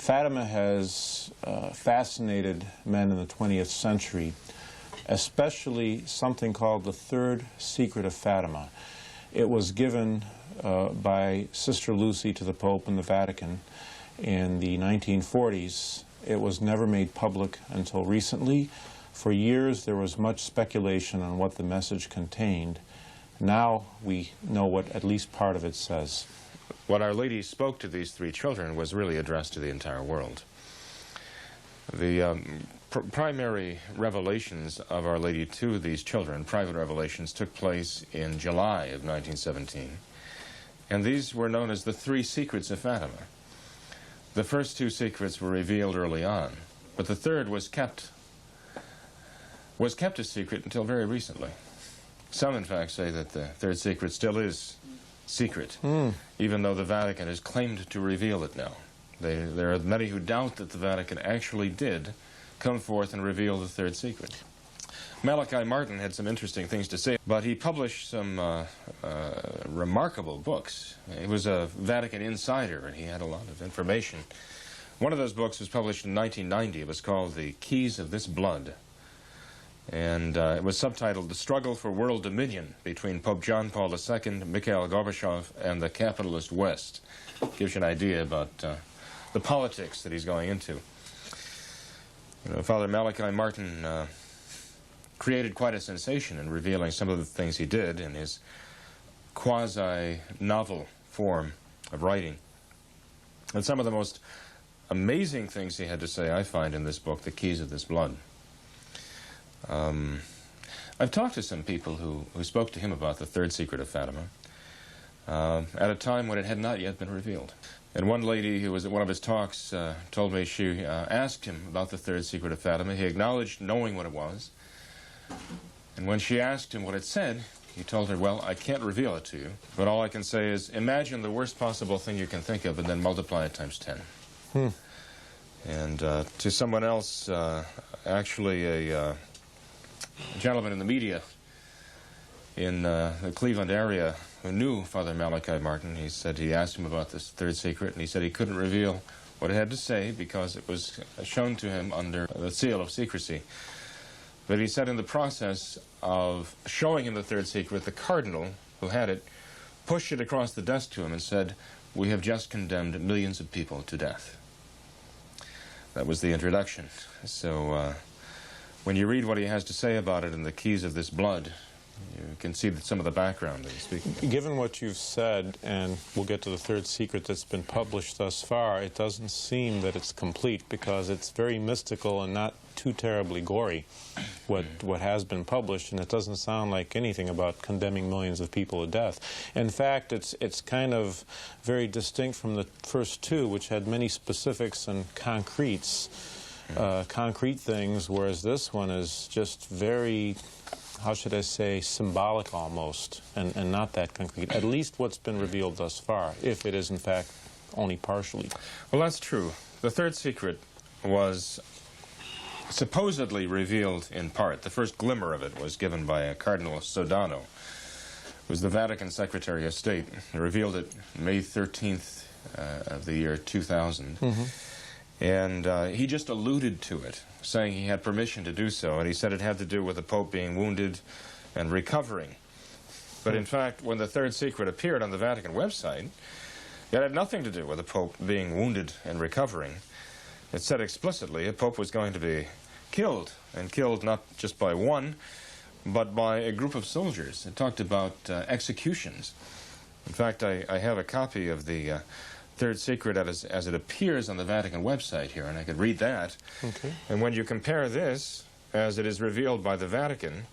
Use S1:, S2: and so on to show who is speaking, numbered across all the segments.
S1: Fatima has fascinated men in the 20th century, especially something called the Third Secret of Fatima. It was given by Sister Lucy to the Pope in the Vatican in the 1940s. It was never made public until recently. For years there was much speculation on what the message contained. Now we know what at least part of it says.
S2: What Our Lady spoke to these three children was really addressed to the entire world. The primary revelations of Our Lady to these children, private revelations, took place in July of 1917. And these were known as the Three Secrets of Fatima. The first two secrets were revealed early on, but the third was kept a secret until very recently. Some, in fact, say that the third secret still is secret, even though the Vatican has claimed to reveal it now. There are many who doubt that the Vatican actually did come forth and reveal the third secret. Malachi Martin had some interesting things to say, but he published some remarkable books. He was a Vatican insider, and he had a lot of information. One of those books was published in 1990. It was called The Keys of This Blood. And it was subtitled The Struggle for World Dominion Between Pope John Paul II, Mikhail Gorbachev, and the Capitalist West. Gives you an idea about the politics that he's going into. You know, Father Malachi Martin created quite a sensation in revealing some of the things he did in his quasi-novel form of writing. And some of the most amazing things he had to say, I find, in this book, The Keys of This Blood. I've talked to some people who spoke to him about the third secret of Fatima at a time when it had not yet been revealed. And one lady who was at one of his talks told me she asked him about the third secret of Fatima. He acknowledged knowing what it was. And when she asked him what it said, he told her, well, I can't reveal it to you, but all I can say is imagine the worst possible thing you can think of and then multiply it times 10. And to someone else, actually a gentleman in the media in the Cleveland area who knew Father Malachi Martin, he said he asked him about this third secret, and he said he couldn't reveal what it had to say because it was shown to him under the seal of secrecy. But he said in the process of showing him the third secret, the cardinal who had it pushed it across the desk to him and said, "We have just condemned millions of people to death." That was the introduction. So when you read what he has to say about it in The Keys of This Blood, you can see some of the background that he's speaking of.
S1: Given what you've said, and we'll get to the third secret that's been published thus far, it doesn't seem that it's complete because it's very mystical and not too terribly gory, what has been published, and it doesn't sound like anything about condemning millions of people to death. In fact, it's kind of very distinct from the first two, which had many specifics and concrete things, whereas this one is just very, how should I say, symbolic almost, and not that concrete, at least what's been revealed thus far, if it is in fact only partially.
S2: Well, that's true. The third secret was supposedly revealed in part. The first glimmer of it was given by Cardinal Sodano, who was the Vatican Secretary of State. He revealed it May 13th of the year 2000. And he just alluded to it, saying he had permission to do so, and he said it had to do with the Pope being wounded and recovering. But in fact, when the third secret appeared on the Vatican website, it had nothing to do with the Pope being wounded and recovering. It said explicitly the Pope was going to be killed, and killed not just by one, but by a group of soldiers. It talked about executions. In fact, I have a copy of the third secret as it appears on the Vatican website here, and I could read that.
S1: Okay.
S2: And when you compare this, as it is revealed by the Vatican,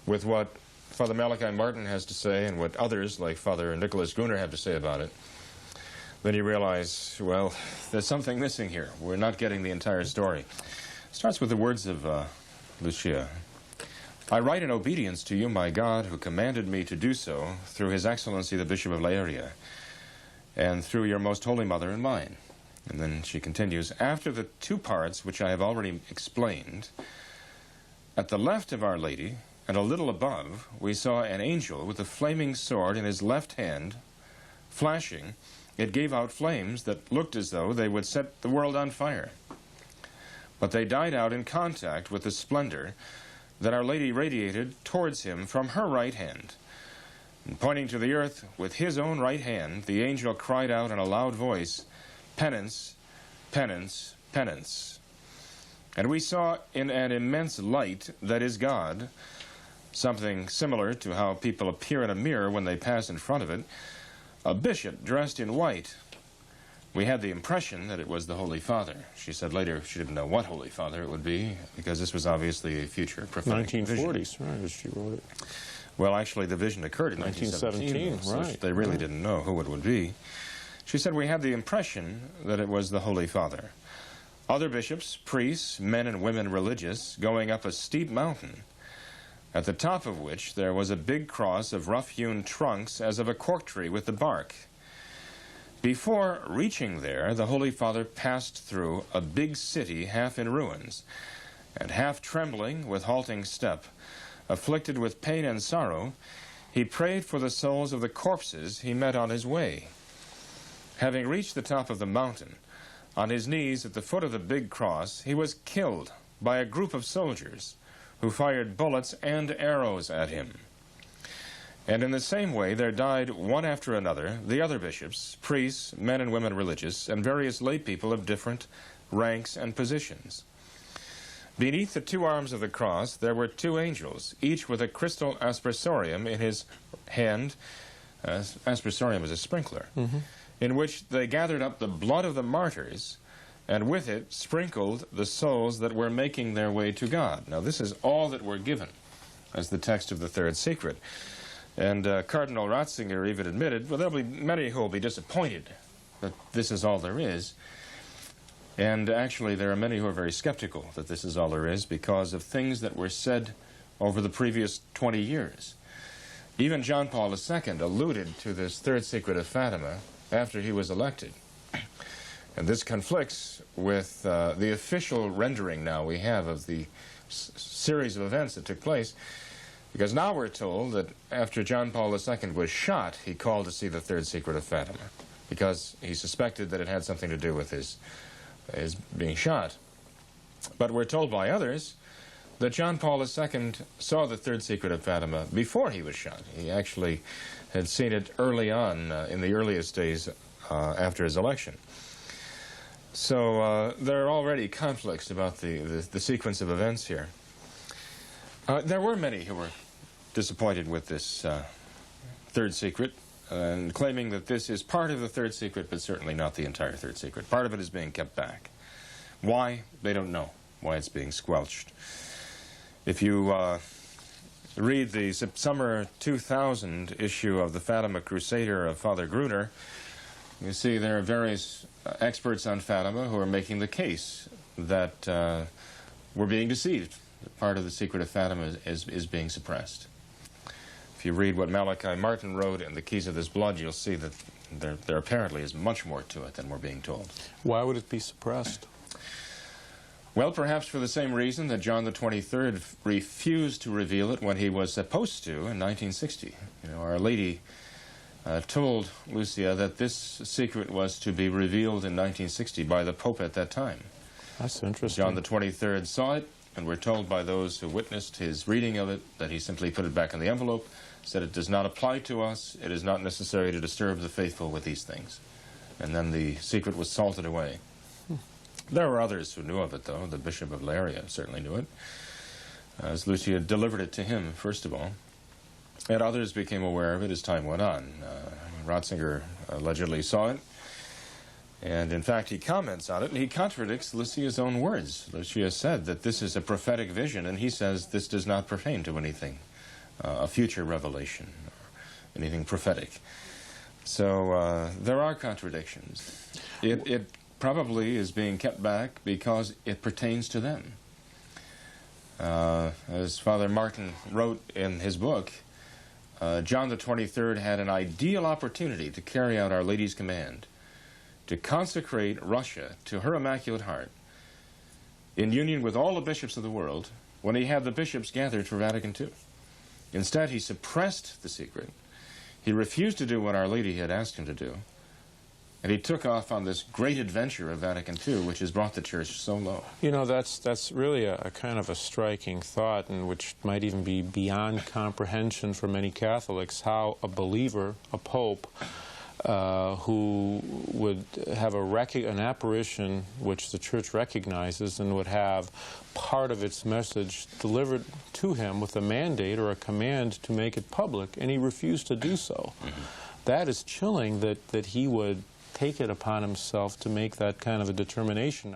S2: with what Father Malachi Martin has to say and what others like Father Nicholas Gruner have to say about it, then you realize, well, there's something missing here. We're not getting the entire story. It starts with the words of Lucia. I write in obedience to you, my God, who commanded me to do so through His Excellency the Bishop of Leiria, and through your most holy mother and mine. And then she continues, after the two parts which I have already explained, at the left of Our Lady, and a little above, we saw an angel with a flaming sword in his left hand, flashing, it gave out flames that looked as though they would set the world on fire. But they died out in contact with the splendor that Our Lady radiated towards him from her right hand. And pointing to the earth with his own right hand, the angel cried out in a loud voice, "Penance, penance, penance." And we saw in an immense light that is God, something similar to how people appear in a mirror when they pass in front of it, a bishop dressed in white. We had the impression that it was the Holy Father. She said later she didn't know what Holy Father it would be, because this was obviously a future prophetic
S1: 1940s,
S2: vision.
S1: right, as she wrote it.
S2: Well, actually, the vision occurred in 1917,
S1: right.
S2: So they really didn't know who it would be. She said we had the impression that it was the Holy Father. Other bishops, priests, men and women religious, going up a steep mountain, at the top of which there was a big cross of rough-hewn trunks as of a cork tree with the bark. Before reaching there, the Holy Father passed through a big city half in ruins, and half trembling with halting step, afflicted with pain and sorrow, he prayed for the souls of the corpses he met on his way. Having reached the top of the mountain, on his knees at the foot of the big cross, he was killed by a group of soldiers who fired bullets and arrows at him. And in the same way there died one after another the other bishops, priests, men and women religious, and various lay people of different ranks and positions. Beneath the two arms of the cross there were two angels, each with a crystal aspersorium in his hand. Aspersorium is a sprinkler, in which they gathered up the blood of the martyrs, and with it sprinkled the souls that were making their way to God. Now this is all that we're given as the text of the third secret. And Cardinal Ratzinger even admitted, well, there'll be many who will be disappointed that this is all there is. And actually there are many who are very skeptical that this is all there is because of things that were said over the previous 20 years. Even John Paul II alluded to this third secret of Fatima after he was elected. And this conflicts with the official rendering now we have of the series of events that took place, because now we're told that after John Paul II was shot, he called to see the third secret of Fatima, because he suspected that it had something to do with his being shot. But we're told by others that John Paul II saw the third secret of Fatima before he was shot. He actually had seen it early on, in the earliest days after his election. So there are already conflicts about the sequence of events here. There were many who were disappointed with this third secret, and claiming that this is part of the third secret, but certainly not the entire third secret. Part of it is being kept back. Why? They don't know why it's being squelched. If you read the summer 2000 issue of the Fatima Crusader of Father Gruner, you see there are various experts on Fatima who are making the case that we're being deceived. Part of the secret of Fatima is being suppressed. If you read what Malachi Martin wrote in The Keys of This Blood, you'll see that there apparently is much more to it than we're being told.
S1: Why would it be suppressed?
S2: Well, perhaps for the same reason that John the 23rd refused to reveal it when he was supposed to in 1960. You know, Our Lady told Lucia that this secret was to be revealed in 1960 by the Pope at that time.
S1: That's interesting.
S2: John the 23rd saw it, and we're told by those who witnessed his reading of it that he simply put it back in the envelope, said it does not apply to us, it is not necessary to disturb the faithful with these things. And then the secret was salted away. There were others who knew of it, though. The Bishop of Leiria certainly knew it, as Lucia delivered it to him, first of all. And others became aware of it as time went on. Ratzinger allegedly saw it, and in fact he comments on it, and he contradicts Lucia's own words. Lucia said that this is a prophetic vision, and he says this does not pertain to anything, a future revelation, or anything prophetic. So there are contradictions. It probably is being kept back because it pertains to them. As Father Martin wrote in his book, John the 23rd had an ideal opportunity to carry out Our Lady's command, to consecrate Russia to her Immaculate Heart, in union with all the bishops of the world, when he had the bishops gathered for Vatican II. Instead, he suppressed the secret. He refused to do what Our Lady had asked him to do, And he took off on this great adventure of Vatican II, which has brought the Church so low.
S1: You know, that's really a kind of a striking thought, and which might even be beyond comprehension for many Catholics, how a believer, a pope, who would have an apparition which the Church recognizes and would have part of its message delivered to him with a mandate or a command to make it public, and he refused to do so. That is chilling, that he would take it upon himself to make that kind of a determination.